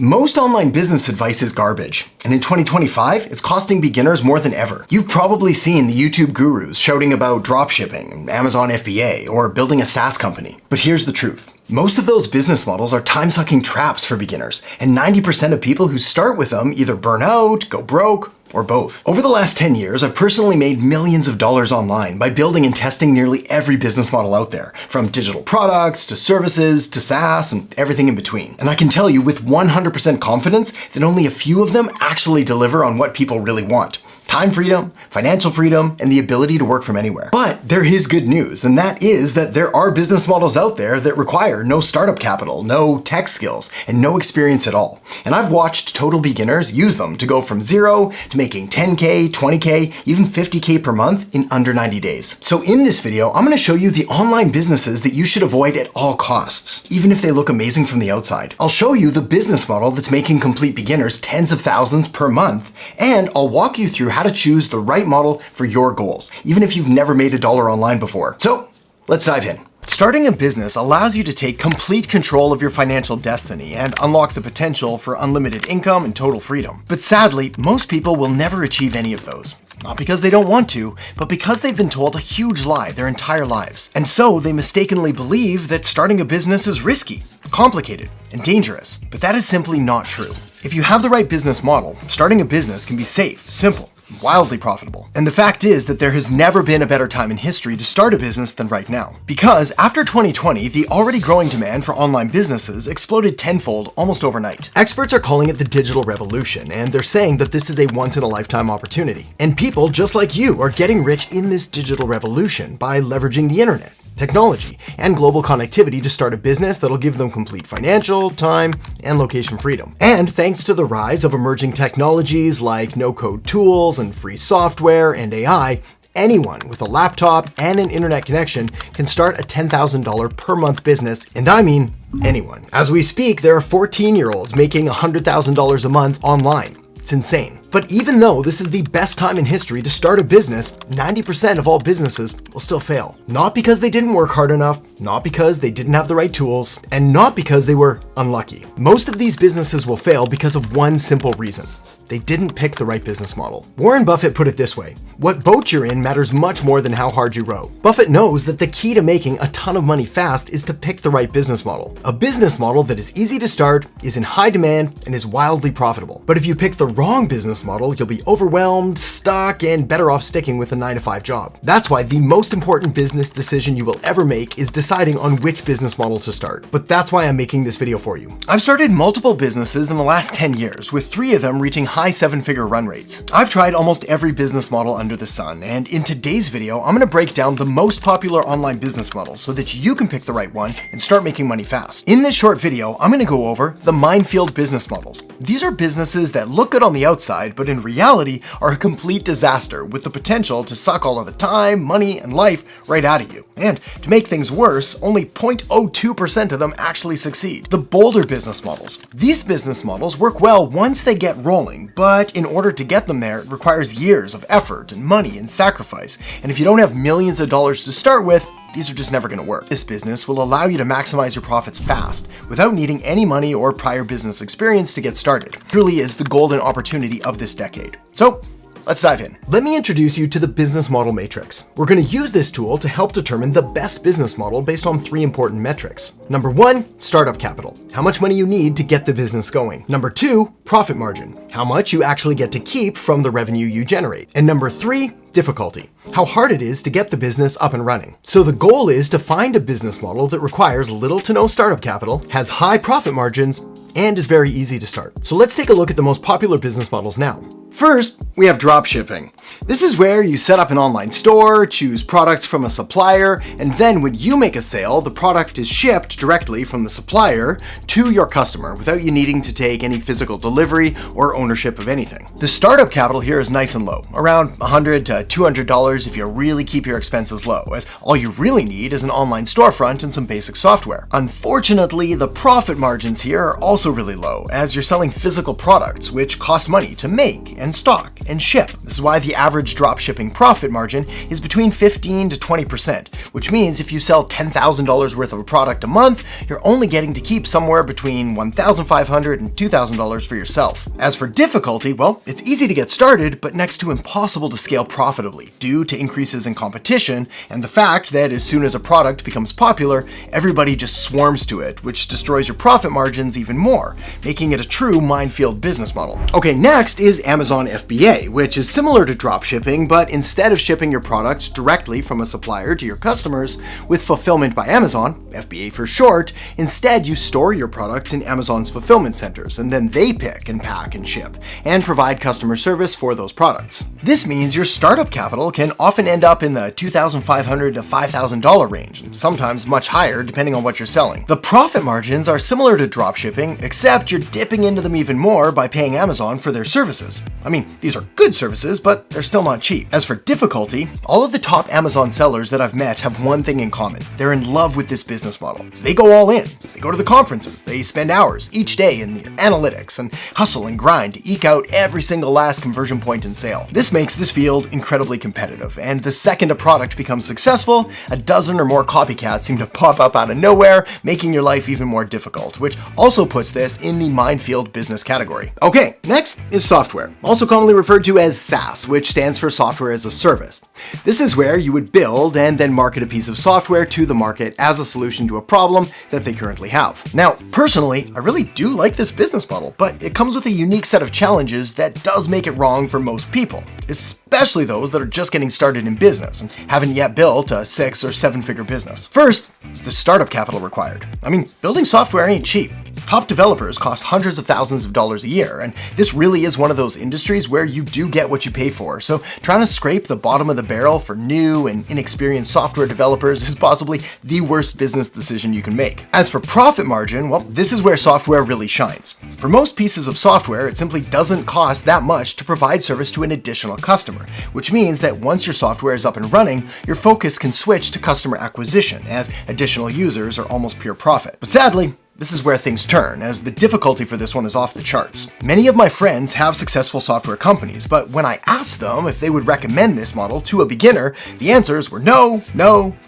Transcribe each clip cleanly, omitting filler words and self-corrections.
Most online business advice is garbage, and in 2025, it's costing beginners more than ever. You've probably seen the YouTube gurus shouting about dropshipping, Amazon FBA, or building a SaaS company. But here's the truth. Most of those business models are time-sucking traps for beginners, and 90% of people who start with them either burn out, go broke, or both. Over the last 10 years, I've personally made millions of dollars online by building and testing nearly every business model out there, from digital products to services to SaaS and everything in between. And I can tell you with 100% confidence that only a few of them actually deliver on what people really want. Time freedom, financial freedom, and the ability to work from anywhere. But there is good news, and that is that there are business models out there that require no startup capital, no tech skills, and no experience at all. And I've watched total beginners use them to go from zero to making 10K, 20K, even 50K per month in under 90 days. So in this video, I'm gonna show you the online businesses that you should avoid at all costs, even if they look amazing from the outside. I'll show you the business model that's making complete beginners tens of thousands per month, and I'll walk you through how to choose the right model for your goals, even if you've never made $1 online before. So let's dive in. Starting a business allows you to take complete control of your financial destiny and unlock the potential for unlimited income and total freedom. But sadly, most people will never achieve any of those. Not because they don't want to, but because they've been told a huge lie their entire lives. And so they mistakenly believe that starting a business is risky, complicated, and dangerous. But that is simply not true. If you have the right business model, starting a business can be safe, simple, wildly profitable. And the fact is that there has never been a better time in history to start a business than right now. Because after 2020, the already growing demand for online businesses exploded tenfold almost overnight. Experts are calling it the digital revolution, and they're saying that this is a once-in-a-lifetime opportunity. And people just like you are getting rich in this digital revolution by leveraging the internet, technology, and global connectivity to start a business that'll give them complete financial, time, and location freedom. And thanks to the rise of emerging technologies like no-code tools and free software and AI, anyone with a laptop and an internet connection can start a $10,000 per month business, and I mean anyone. As we speak, there are 14-year-olds making $100,000 a month online. It's insane. But even though this is the best time in history to start a business, 90% of all businesses will still fail. Not because they didn't work hard enough, not because they didn't have the right tools, and not because they were unlucky. Most of these businesses will fail because of one simple reason. They didn't pick the right business model. Warren Buffett put it this way: what boat you're in matters much more than how hard you row. Buffett knows that the key to making a ton of money fast is to pick the right business model. A business model that is easy to start, is in high demand, and is wildly profitable. But if you pick the wrong business model, you'll be overwhelmed, stuck, and better off sticking with a 9-to-5 job. That's why the most important business decision you will ever make is deciding on which business model to start. But that's why I'm making this video for you. I've started multiple businesses in the last 10 years, with 3 of them reaching high 7-figure run rates. I've tried almost every business model under the sun, and in today's video, I'm gonna break down the most popular online business models so that you can pick the right one and start making money fast. In this short video, I'm gonna go over the minefield business models. These are businesses that look good on the outside, but in reality are a complete disaster with the potential to suck all of the time, money, and life right out of you. And to make things worse, only 0.02% of them actually succeed. The bolder business models. These business models work well once they get rolling, but in order to get them there, it requires years of effort and money and sacrifice. And if you don't have millions of dollars to start with, these are just never gonna work. This business will allow you to maximize your profits fast, without needing any money or prior business experience to get started. It truly is the golden opportunity of this decade. So, let's dive in. Let me introduce you to the business model matrix. We're gonna use this tool to help determine the best business model based on 3 important metrics. Number 1, startup capital. How much money you need to get the business going. Number 2, profit margin. How much you actually get to keep from the revenue you generate. And number 3, difficulty. How hard it is to get the business up and running. So the goal is to find a business model that requires little to no startup capital, has high profit margins, and is very easy to start. So let's take a look at the most popular business models now. First, we have dropshipping. This is where you set up an online store, choose products from a supplier, and then when you make a sale, the product is shipped directly from the supplier to your customer without you needing to take any physical delivery or ownership of anything. The startup capital here is nice and low, around $100 to $200 if you really keep your expenses low, as all you really need is an online storefront and some basic software. Unfortunately, the profit margins here are also really low, as you're selling physical products which cost money to make and and stock and ship. This is why the average dropshipping profit margin is between 15 to 20%, which means if you sell $10,000 worth of a product a month, you're only getting to keep somewhere between $1,500 and $2,000 for yourself. As for difficulty, well, it's easy to get started, but next to impossible to scale profitably due to increases in competition and the fact that as soon as a product becomes popular, everybody just swarms to it, which destroys your profit margins even more, making it a true minefield business model. Okay, next is Amazon FBA, which is similar to dropshipping, but instead of shipping your products directly from a supplier to your customers with fulfillment by Amazon, FBA for short, instead you store your products in Amazon's fulfillment centers, and then they pick and pack and ship, and provide customer service for those products. This means your startup capital can often end up in the $2,500 to $5,000 range, and sometimes much higher depending on what you're selling. The profit margins are similar to dropshipping, except you're dipping into them even more by paying Amazon for their services. I mean, these are good services, but they're still not cheap. As for difficulty, all of the top Amazon sellers that I've met have one thing in common. They're in love with this business model. They go all in. They go to the conferences. They spend hours each day in the analytics and hustle and grind to eke out every single last conversion point and sale. This makes this field incredibly competitive, and the second a product becomes successful, a dozen or more copycats seem to pop up out of nowhere, making your life even more difficult, which also puts this in the minefield business category. Okay, next is software, also commonly referred to as SaaS, which stands for software as a service. This is where you would build and then market a piece of software to the market as a solution to a problem that they currently have. Now, personally, I really do like this business model, but it comes with a unique set of challenges that does make it wrong for most people, especially those that are just getting started in business and haven't yet built a 6 or 7-figure business. First is the startup capital required. I mean, building software ain't cheap. Top developers cost hundreds of thousands of dollars a year, and this really is one of those industries where you do get what you pay for, so trying to scrape the bottom of the barrel for new and inexperienced software developers is possibly the worst business decision you can make. As for profit margin, well, this is where software really shines. For most pieces of software, it simply doesn't cost that much to provide service to an additional customer, which means that once your software is up and running, your focus can switch to customer acquisition, as additional users are almost pure profit. But sadly, this is where things turn, as the difficulty for this one is off the charts. Many of my friends have successful software companies, but when I asked them if they would recommend this model to a beginner, the answers were no,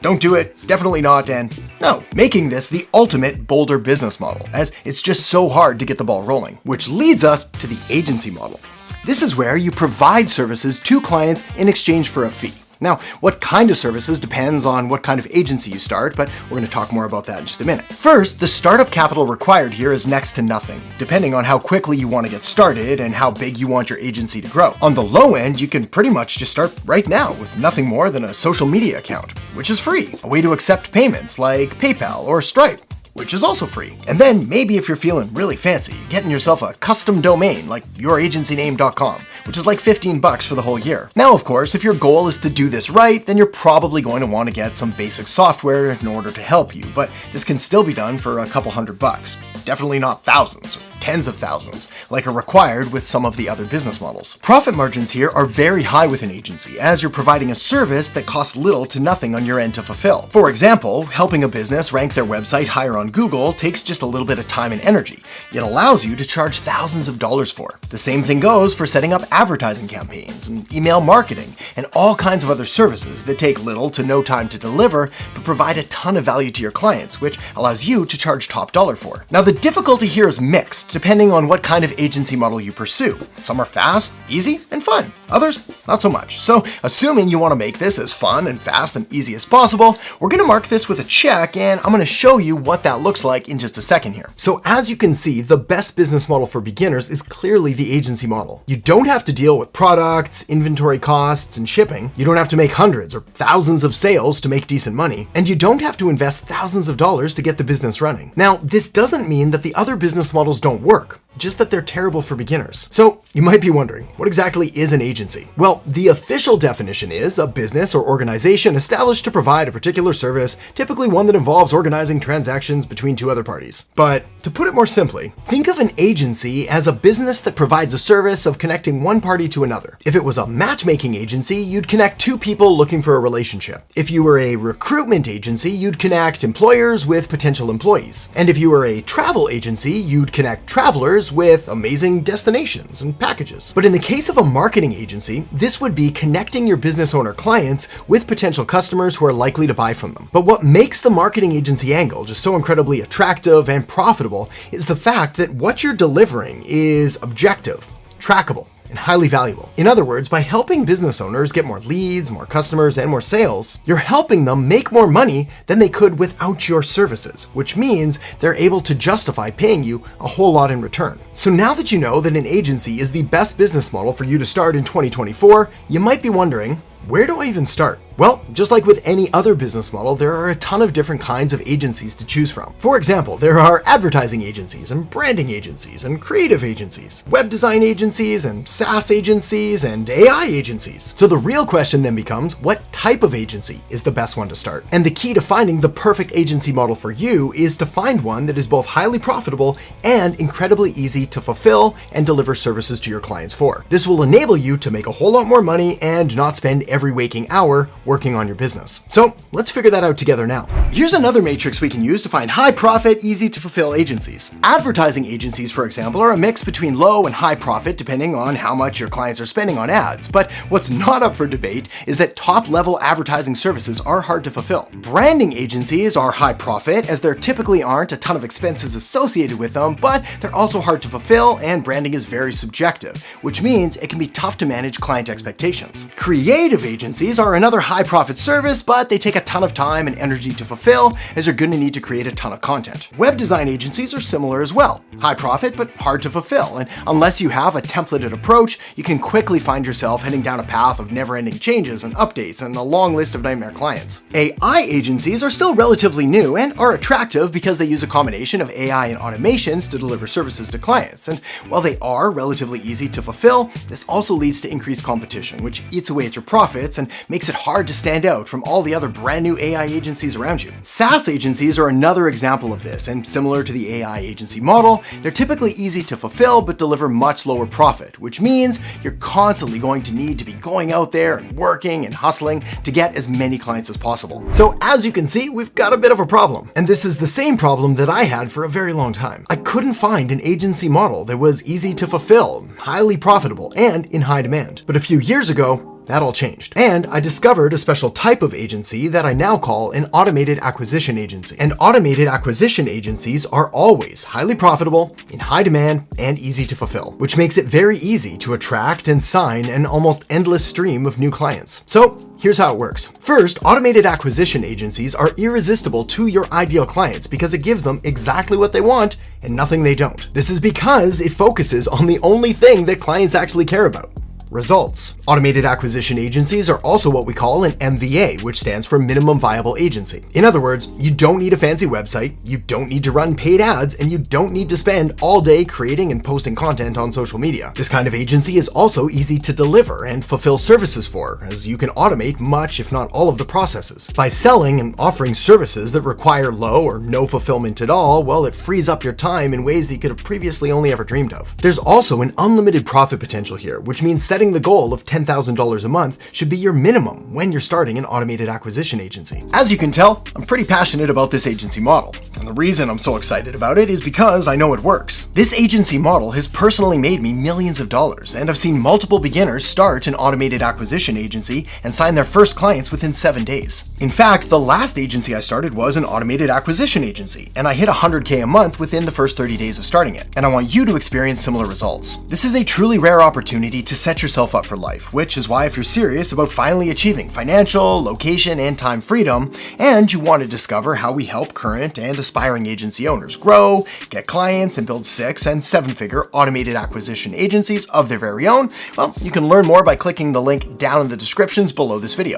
don't do it, definitely not, and no, making this the ultimate boulder business model, as it's just so hard to get the ball rolling. Which leads us to the agency model. This is where you provide services to clients in exchange for a fee. Now, what kind of services depends on what kind of agency you start, but we're going to talk more about that in just a minute. First, the startup capital required here is next to nothing, depending on how quickly you want to get started and how big you want your agency to grow. On the low end, you can pretty much just start right now with nothing more than a social media account, which is free, a way to accept payments like PayPal or Stripe, which is also free. And then maybe if you're feeling really fancy, getting yourself a custom domain like youragencyname.com, which is like $15 for the whole year. Now, of course, if your goal is to do this right, then you're probably going to want to get some basic software in order to help you, but this can still be done for a couple $100. Definitely not thousands or tens of thousands, like are required with some of the other business models. Profit margins here are very high with an agency, as you're providing a service that costs little to nothing on your end to fulfill. For example, helping a business rank their website higher on Google takes just a little bit of time and energy, yet allows you to charge thousands of dollars for. The same thing goes for setting up advertising campaigns and email marketing and all kinds of other services that take little to no time to deliver, but provide a ton of value to your clients, which allows you to charge top dollar for. Now, the difficulty here is mixed, depending on what kind of agency model you pursue. Some are fast, easy, and fun. Others, not so much. So, assuming you want to make this as fun and fast and easy as possible, we're going to mark this with a check, and I'm going to show you what that looks like in just a second here. So, as you can see, the best business model for beginners is clearly the agency model. You don't have to deal with products, inventory costs, and shipping. You don't have to make hundreds or thousands of sales to make decent money, and you don't have to invest thousands of dollars to get the business running. Now, this doesn't mean that the other business models don't work, just that they're terrible for beginners. So you might be wondering, what exactly is an agency? Well, the official definition is a business or organization established to provide a particular service, typically one that involves organizing transactions between two other parties. But to put it more simply, think of an agency as a business that provides a service of connecting one party to another. If it was a matchmaking agency, you'd connect two people looking for a relationship. If you were a recruitment agency, you'd connect employers with potential employees. And if you were a travel agency, you'd connect travelers customers with amazing destinations and packages. But in the case of a marketing agency, this would be connecting your business owner clients with potential customers who are likely to buy from them. But what makes the marketing agency angle just so incredibly attractive and profitable is the fact that what you're delivering is objective, trackable, and highly valuable. In other words, by helping business owners get more leads, more customers, and more sales, you're helping them make more money than they could without your services, which means they're able to justify paying you a whole lot in return. So now that you know that an agency is the best business model for you to start in 2024, you might be wondering, where do I even start? Well, just like with any other business model, there are a ton of different kinds of agencies to choose from. For example, there are advertising agencies and branding agencies and creative agencies, web design agencies and SaaS agencies and AI agencies. So the real question then becomes, what type of agency is the best one to start? And the key to finding the perfect agency model for you is to find one that is both highly profitable and incredibly easy to fulfill and deliver services to your clients for. This will enable you to make a whole lot more money and not spend every waking hour working on your business. So let's figure that out together now. Here's another matrix we can use to find high profit, easy to fulfill agencies. Advertising agencies, for example, are a mix between low and high profit depending on how much your clients are spending on ads. But what's not up for debate is that top-level advertising services are hard to fulfill. Branding agencies are high profit as there typically aren't a ton of expenses associated with them, but they're also hard to fulfill and branding is very subjective, which means it can be tough to manage client expectations. Creative agencies are another high profit service, but they take a ton of time and energy to fulfill as you're going to need to create a ton of content. Web design agencies are similar as well. High profit, but hard to fulfill. And unless you have a templated approach, you can quickly find yourself heading down a path of never-ending changes and updates and a long list of nightmare clients. AI agencies are still relatively new and are attractive because they use a combination of AI and automations to deliver services to clients. And while they are relatively easy to fulfill, this also leads to increased competition, which eats away at your profits and makes it hard to stand out from all the other brand new AI agencies around you. SaaS agencies are another example of this, and similar to the AI agency model, they're typically easy to fulfill but deliver much lower profit, which means you're constantly going to need to be going out there and working and hustling to get as many clients as possible. So as you can see, we've got a bit of a problem. And this is the same problem that I had for a very long time. I couldn't find an agency model that was easy to fulfill, highly profitable, and in high demand. But a few years ago, that all changed. And I discovered a special type of agency that I now call an automated acquisition agency. And automated acquisition agencies are always highly profitable, in high demand, and easy to fulfill, which makes it very easy to attract and sign an almost endless stream of new clients. So here's how it works. First, automated acquisition agencies are irresistible to your ideal clients because it gives them exactly what they want and nothing they don't. This is because it focuses on the only thing that clients actually care about: results. Automated acquisition agencies are also what we call an MVA, which stands for minimum viable agency. In other words, you don't need a fancy website, you don't need to run paid ads, and you don't need to spend all day creating and posting content on social media. This kind of agency is also easy to deliver and fulfill services for, as you can automate much, if not all, of the processes. By selling and offering services that require low or no fulfillment at all, well, it frees up your time in ways that you could have previously only ever dreamed of. There's also an unlimited profit potential here, which means setting the goal of $10,000 a month should be your minimum when you're starting an automated acquisition agency. As you can tell, I'm pretty passionate about this agency model. And the reason I'm so excited about it is because I know it works. This agency model has personally made me millions of dollars, and I've seen multiple beginners start an automated acquisition agency and sign their first clients within 7 days. In fact, the last agency I started was an automated acquisition agency, and I hit $100K a month within the first 30 days of starting it. And I want you to experience similar results. This is a truly rare opportunity to set yourself up for life, which is why if you're serious about finally achieving financial, location, and time freedom, and you want to discover how we help current and aspiring agency owners grow, get clients, and build 6- and 7-figure automated acquisition agencies of their very own, well, you can learn more by clicking the link down in the descriptions below this video.